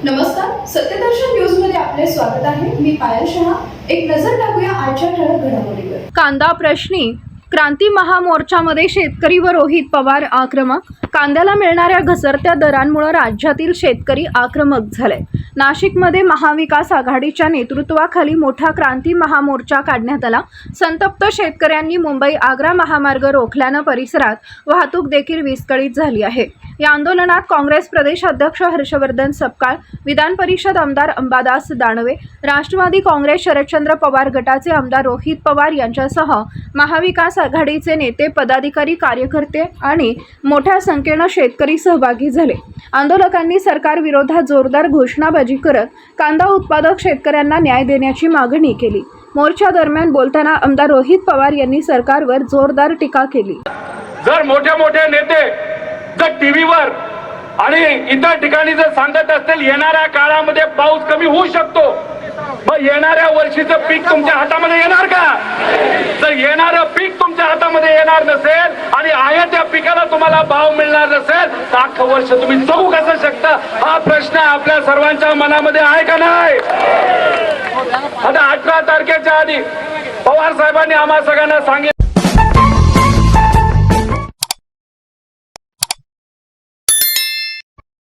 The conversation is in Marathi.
नमस्कार, सत्यदर्शन न्यूज मध्ये आपले स्वागत आहे। मी पायल शहा। एक नजर टाकूया आजच्या ठळक घडामोडीवर। कांदा प्रश्नी क्रांती महामोर्चामध्ये शेतकरी व रोहित पवार आक्रमक। कांद्याला मिळणाऱ्या घसरत्या दरांमुळे राज्यातील शेतकरी आक्रमक झाले। नाशिकमध्ये महाविकास आघाडीच्या नेतृत्वाखाली मोठा क्रांती महामोर्चा काढण्यात आला। संतप्त शेतकऱ्यांनी मुंबई आग्रा महामार्ग रोखल्याने परिसरात वाहतूक देखील विस्कळीत झाली आहे। या आंदोलनात काँग्रेस प्रदेश अध्यक्ष हर्षवर्धन सपकाळ, विधान परिषद आमदार अंबादास दानवे, राष्ट्रवादी काँग्रेस शरदचंद्र पवार गटाचे आमदार रोहित पवार यांच्यासह महाविकास आघाडीचे नेते, पदाधिकारी, कार्यकर्ते आणि मोठ्या संख्येने शेतकरी सहभागी झाले। आंदोलकांनी सरकार विरोधात जोरदार घोषणाबाजी करत कांदा उत्पादक शेतकऱ्यांना न्याय देण्याची मागणी केली। मोर्चा दरम्यान बोलताना आमदार रोहित पवार यांनी सरकारवर जोरदार टीका केली। जर मोठे नेते जर टीव्हीवर आणि इतर ठिकाणी जर सांगत असतील येणाऱ्या काळामध्ये पाऊस कमी होऊ शकतो, मग येणाऱ्या वर्षीचं पीक तुमच्या हातामध्ये येणार का? जर येणारं पीक तुमच्या हातामध्ये येणार नसेल आणि आहे त्या पिकाला तुम्हाला भाव मिळणार नसेल तर अख्खं वर्ष तुम्ही जगू कसं शकता? हा प्रश्न आपल्या सर्वांच्या मनामध्ये आहे का नाही? आता 18 तारखेच्या आधी पवार साहेबांनी आम्हा सगळ्यांना सांगितलं